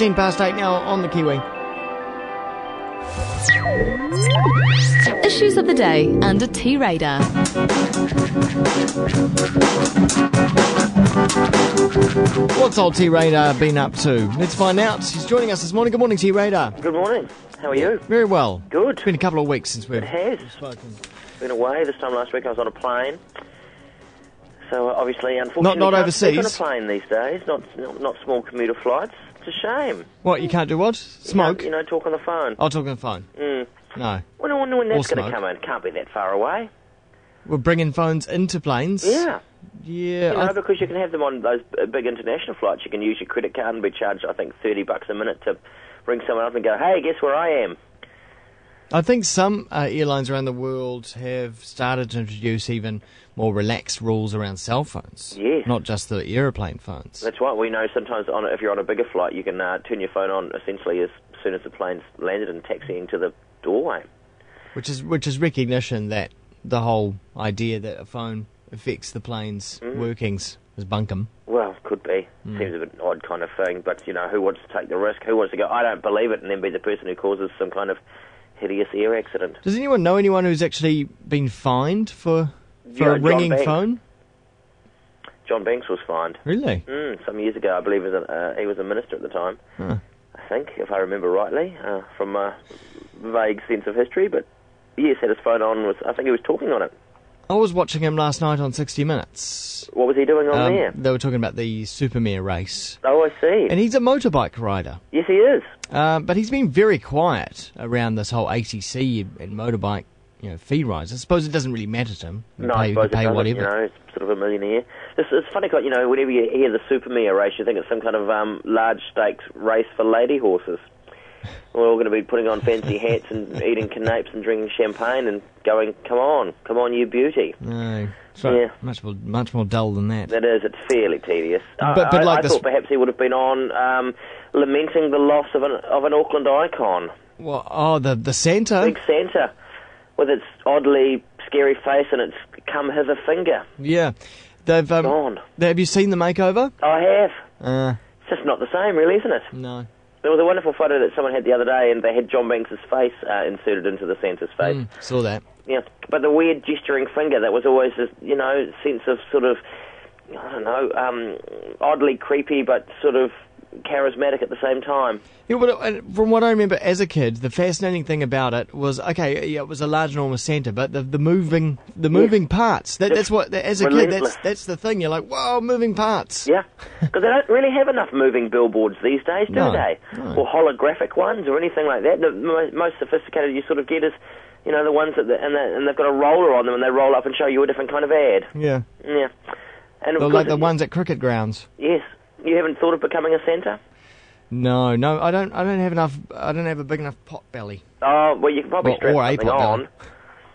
10 past 8 now on the Kiwi. Issues of the day under T-Radar. What's old T-Radar been up to? Let's find out. He's joining us this morning. Good morning, T-Radar. Good morning. How are you? Very well. Good. It's been a couple of weeks since we've It has. spoken. Been away. This time last week I was on a plane. So obviously, unfortunately, Not can't speak overseas? on a plane these days. Not small commuter flights. It's a shame. What, you can't do what? Smoke? You can't, talk on the phone. I'll talk on the phone. Mm. No. When that's Or going smoke. to come in? Can't be that far away. We're bringing phones into planes? Yeah. Yeah. Because you can have them on those big international flights. You can use your credit card and be charged, I think, $30 a minute to ring someone up and go, hey, guess where I am? I think some airlines around the world have started to introduce even more relaxed rules around cell phones. Yes. Not just the aeroplane phones. That's right. We know sometimes if you're on a bigger flight, you can turn your phone on essentially as soon as the plane's landed and taxiing to the doorway. Which is recognition that the whole idea that a phone affects the plane's workings is bunkum. Well, could be. Seems a bit odd kind of thing, but, who wants to take the risk? Who wants to go, I don't believe it, and then be the person who causes some kind of hideous air accident? Does anyone know anyone who's actually been fined for a John ringing Banks. phone? John Banks was fined. Really? Some years ago, I believe he was a minister at the time. Huh. I think, if I remember rightly, from a vague sense of history, but yes, had his phone on. I think he was talking on it. I was watching him last night on 60 Minutes. What was he doing on there? They were talking about the Supermare race. Oh, I see. And he's a motorbike rider. Yes, he is. But he's been very quiet around this whole ATC and motorbike, fee rise. I suppose it doesn't really matter to him. No, I suppose it doesn't, whatever. He's sort of a millionaire. It's funny, whenever you hear the Supermare race, you think it's some kind of large stakes race for lady horses. We're all going to be putting on fancy hats and eating canapes and drinking champagne and going, come on, you beauty. No, it's right. Yeah. Much more dull than that. It is. It's fairly tedious. But I like this, thought perhaps he would have been on lamenting the loss of an Auckland icon. The Santa. Big Santa, with its oddly scary face and its come hither finger. Yeah, they've gone. Have you seen the makeover? I have. It's just not the same, really, isn't it? No. There was a wonderful photo that someone had the other day, and they had John Banks' face inserted into the Santa's face. Saw that. Yeah, but the weird gesturing finger, that was always this, sense of sort of, oddly creepy, but sort of charismatic at the same time. Yeah, but from what I remember as a kid, the fascinating thing about it was, it was a large, enormous Santa, but the moving parts. That's what, as a relentless. kid, that's the thing. You're like, whoa, moving parts. Yeah, because they don't really have enough moving billboards these days, do they? No. Or holographic ones or anything like that. The most sophisticated you sort of get is, the ones that, and they've got a roller on them and they roll up and show you a different kind of ad. Yeah. Yeah. And of They're course like the ones at cricket grounds. Yes. You haven't thought of becoming a Santa? No, I don't have enough. I don't have a big enough pot belly. Oh, well, you can probably strap or a something pot on. belly.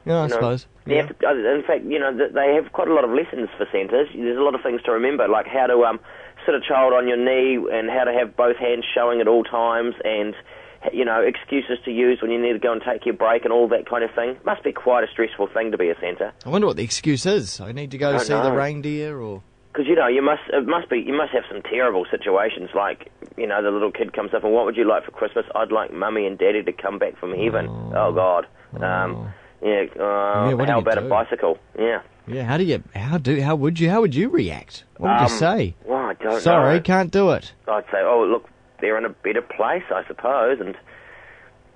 Yeah, I suppose. You Yeah. have to, in fact, they have quite a lot of lessons for Santas. There's a lot of things to remember, like how to sit a child on your knee and how to have both hands showing at all times and, excuses to use when you need to go and take your break and all that kind of thing. Must be quite a stressful thing to be a Santa. I wonder what the excuse is. I need to go see the reindeer, or... Because, you must have some terrible situations, like, the little kid comes up and what would you like for Christmas? I'd like Mummy and Daddy to come back from heaven. Oh God. How about a bicycle? Yeah. Yeah, how would you react? What would you say? Well, I don't know. Sorry, can't do it. I'd say, oh, look, they're in a better place, I suppose, and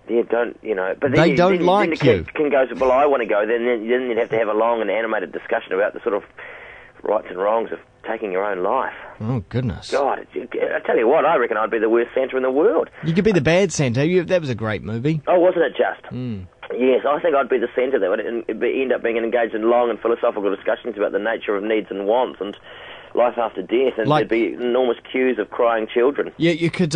yeah, don't. But then Then the kid can go, well, I want to go. Then you'd have to have a long and animated discussion about the sort of rights and wrongs of taking your own life. Oh, goodness. God, I tell you what, I reckon I'd be the worst Santa in the world. You could be the bad Santa. That was a great movie. Oh, wasn't it just? Yes, I think I'd be the Santa that would end up being engaged in long and philosophical discussions about the nature of needs and wants and life after death, and there'd be enormous queues of crying children. Yeah, you could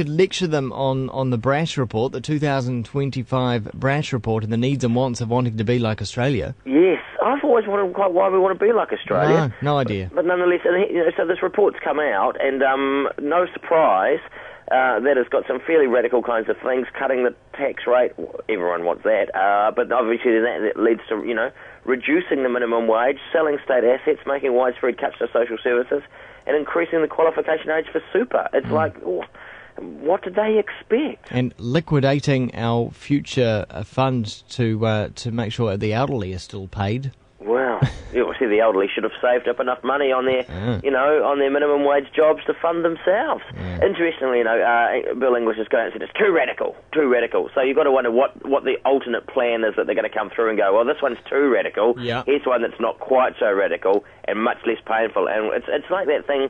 lecture them on the Brash report, the 2025 Brash report, and the needs and wants of wanting to be like Australia. Yes, I've always wondered quite why we want to be like Australia. No idea. But nonetheless, so this report's come out, and no surprise that it's got some fairly radical kinds of things, cutting the tax rate. Everyone wants that, but obviously that leads to, reducing the minimum wage, selling state assets, making widespread cuts to social services, and increasing the qualification age for super. It's like, what did they expect? And liquidating our future fund to make sure the elderly are still paid. Well, obviously the elderly should have saved up enough money on their, on their minimum wage jobs to fund themselves. Interestingly, Bill English is going and said it's too radical. So you've got to wonder what the alternate plan is that they're going to come through and go, well, this one's too radical. Yeah. Here's one that's not quite so radical and much less painful. And it's like that thing,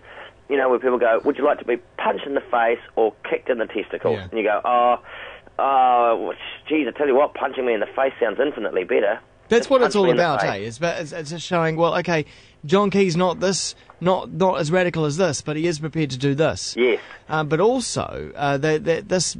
where people go, would you like to be punched in the face or kicked in the testicles? Yeah. And you go, geez, I tell you what, punching me in the face sounds infinitely better. That's what it's all about, face. It's just showing, well, okay, John Key's not as radical as this, but he is prepared to do this. Yes. But also, this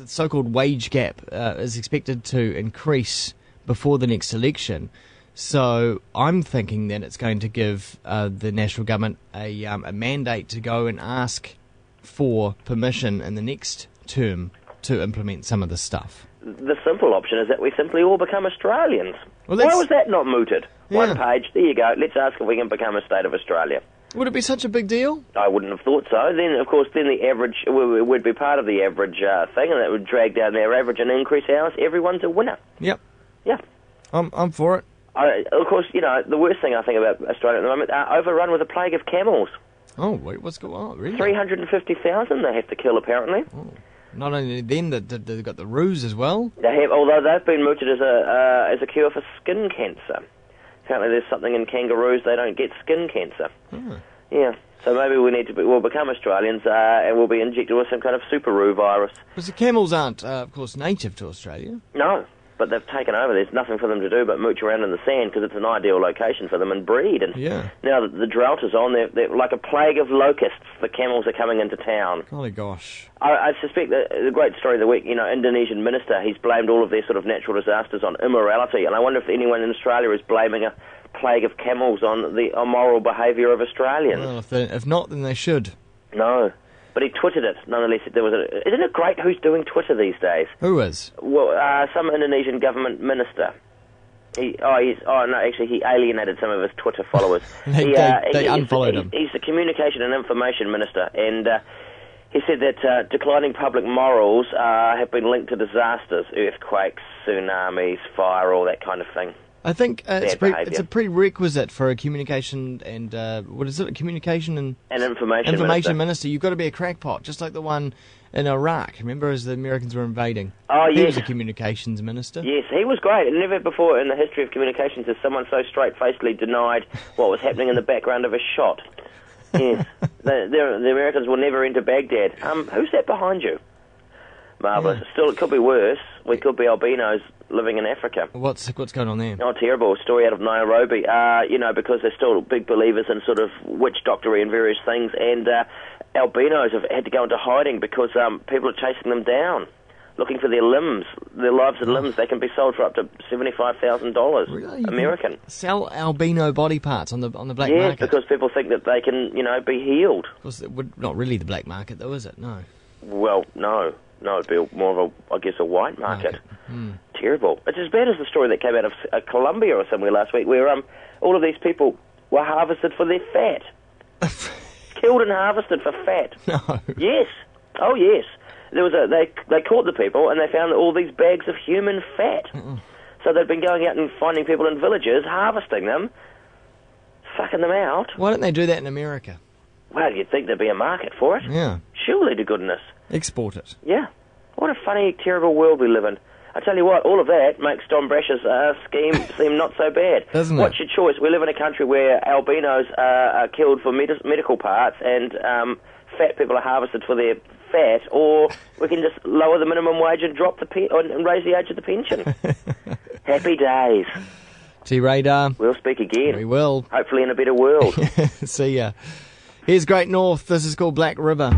so-called wage gap is expected to increase before the next election. So I'm thinking that it's going to give the national government a mandate to go and ask for permission in the next term to implement some of this stuff. The simple option is that we simply all become Australians. Well, why was that not mooted? Yeah. One page, there you go, let's ask if we can become a state of Australia. Would it be such a big deal? I wouldn't have thought so. Then, of course, the average would be part of the average thing, and that would drag down their average and increase ours. Everyone's a winner. Yep. Yeah. I'm for it. Of course, the worst thing I think about Australia at the moment, overrun with a plague of camels. Oh, wait, what's going on? Really? 350,000 they have to kill, apparently. Oh. Not only then, they've got the ruse as well. They have, although they've been mooted as a cure for skin cancer. Apparently, there's something in kangaroos they don't get skin cancer. Oh. Yeah, so maybe we'll become Australians and we'll be injected with some kind of superroo virus. Because the camels aren't, of course, native to Australia. No, but they've taken over. There's nothing for them to do but mooch around in the sand because it's an ideal location for them and breed. And now that the drought is on, they're like a plague of locusts. The camels are coming into town. Holy gosh. I suspect that the great story of the week, Indonesian minister, he's blamed all of their sort of natural disasters on immorality. And I wonder if anyone in Australia is blaming a plague of camels on the immoral behaviour of Australians. Well, if not, then they should. No. But he twittered it, nonetheless. Isn't it great who's doing Twitter these days? Who is? Well, some Indonesian government minister. He alienated some of his Twitter followers. They unfollowed him. He's the communication and information minister, and he said that declining public morals have been linked to disasters, earthquakes, tsunamis, fire, all that kind of thing. I think it's a prerequisite for a communication and communication and information minister. You've got to be a crackpot, just like the one in Iraq. Remember, as the Americans were invading? Oh, yes. He was a communications minister. Yes, he was great. Never before in the history of communications has someone so straight-facedly denied what was happening in the background of a shot. Yes, the Americans will never enter Baghdad. Who's that behind you? Marvellous. Yeah. Still, it could be worse. We could be albinos living in Africa. What's going on there? Oh, terrible. A story out of Nairobi. Because they're still big believers in sort of witch doctory and various things, and albinos have had to go into hiding because people are chasing them down, looking for their limbs, their lives and limbs. They can be sold for up to $75,000 Really? American. Sell albino body parts on the black market? Yes, because people think that they can, be healed. Of course, not really the black market, though, is it? No. Well, no. No, it'd be more of a white market. Terrible. It's as bad as the story that came out of Colombia or somewhere last week, where all of these people were harvested for their fat. Killed and harvested for fat. No. Yes. Oh, yes. There was they caught the people and they found all these bags of human fat. So they'd been going out and finding people in villages, harvesting them, sucking them out. Why don't they do that in America? Well, you'd think there'd be a market for it. Yeah. Surely to goodness. Export it. Yeah. What a funny, terrible world we live in. I tell you what, all of that makes Don Brash's scheme seem not so bad. Doesn't it? What's your choice? We live in a country where albinos are killed for medical parts and fat people are harvested for their fat, or we can just lower the minimum wage and and raise the age of the pension. Happy days. T-Radar. We'll speak again. We will. Hopefully in a better world. See ya. Here's Great North. This is called Black River.